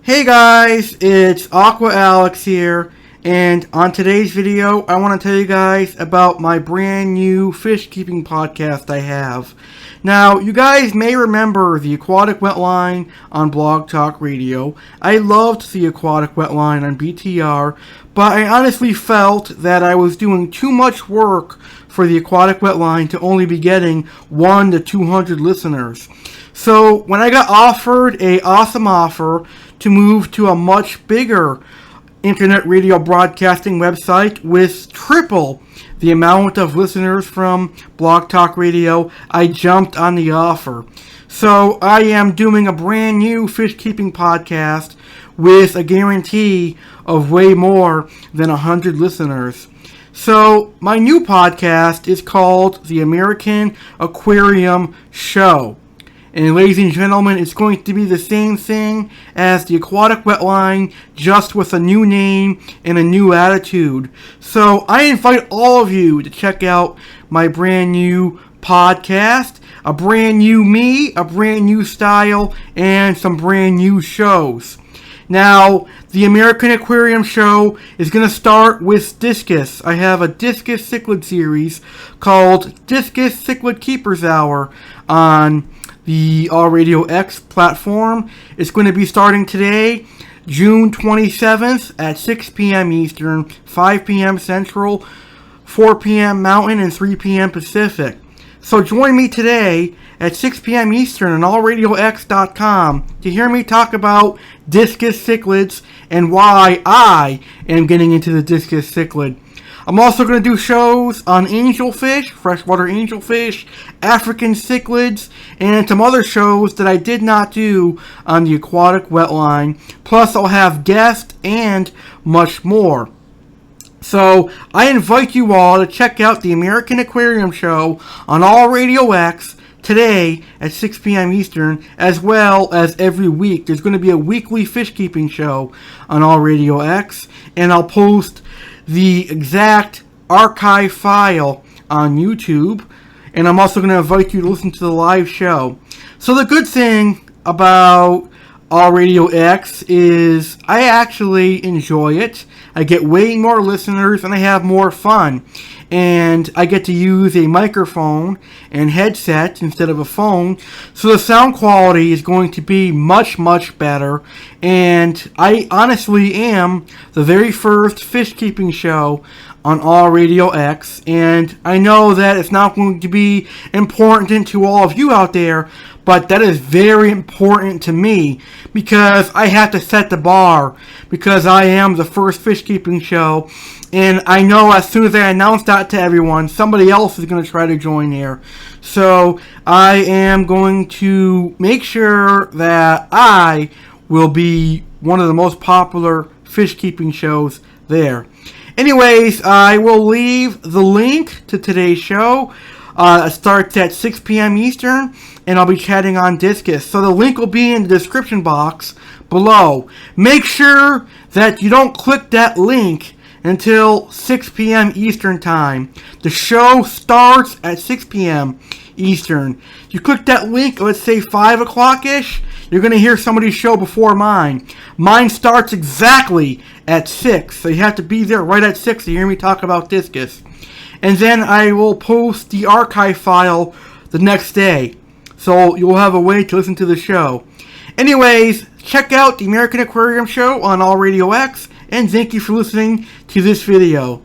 Hey guys, it's Aqua Alex here, and on today's video, I want to tell you guys about my brand new fish keeping podcast I have. Now, you guys may remember the Aquatic Wetline on Blogtalkradio. I loved the Aquatic Wetline on BTR, but I honestly felt that I was doing too much work for the Aquatic Wetline to only be getting 1 to 200 listeners. So when I got offered an awesome offer to move to a much bigger internet radio broadcasting website with triple the amount of listeners from Blog Talk Radio, I jumped on the offer. So I am doing a brand new fish keeping podcast with a guarantee of way more than 100 listeners. So my new podcast is called The American Aquarium Show. And ladies and gentlemen, it's going to be the same thing as the Aquatic Wetline, just with a new name and a new attitude. So I invite all of you to check out my brand new podcast, a brand new me, a brand new style, and some brand new shows. Now, the American Aquarium Show is going to start with Discus. I have a Discus cichlid series called Discus Cichlid Keepers Hour on the All Radio X platform. It's going to be starting today, June 27th at 6 p.m. Eastern, 5 p.m. Central, 4 p.m. Mountain, and 3 p.m. Pacific. So join me today at 6 p.m. Eastern on allradiox.com to hear me talk about Discus cichlids and why I am getting into the Discus cichlid. I'm also going to do shows on angelfish, freshwater angelfish, African cichlids, and some other shows that I did not do on the Aquatic Wetline. Plus, I'll have guests and much more. So, I invite you all to check out the American Aquarium Show on All Radio X today at 6 p.m. Eastern, as well as every week. There's going to be a weekly fish keeping show on All Radio X, and I'll post the exact archive file on YouTube, and I'm also going to invite you to listen to the live show. So the good thing about All Radio X is I actually enjoy it. I get way more listeners and I have more fun. And I get to use a microphone and headset instead of a phone. So the sound quality is going to be much, much better. And I honestly am the very first fish keeping show on All Radio X. And I know that it's not going to be important to all of you out there, but that is very important to me because I have to set the bar because I am the first fish keeping show. And I know as soon as I announce that to everyone, somebody else is going to try to join there. So I am going to make sure that I will be one of the most popular fish keeping shows there. Anyways, I will leave the link to today's show. It starts at 6 p.m. Eastern, and I'll be chatting on Discus. So the link will be in the description box below. Make sure that you don't click that link until 6 p.m. Eastern time. The show starts at 6 p.m. Eastern. You click that link, let's say 5 o'clock-ish, you're going to hear somebody's show before mine. Mine starts exactly at 6, so you have to be there right at 6 to hear me talk about Discus. And then I will post the archive file the next day, so you'll have a way to listen to the show. Anyways, check out the American Aquarium Show on All Radio X, and thank you for listening to this video.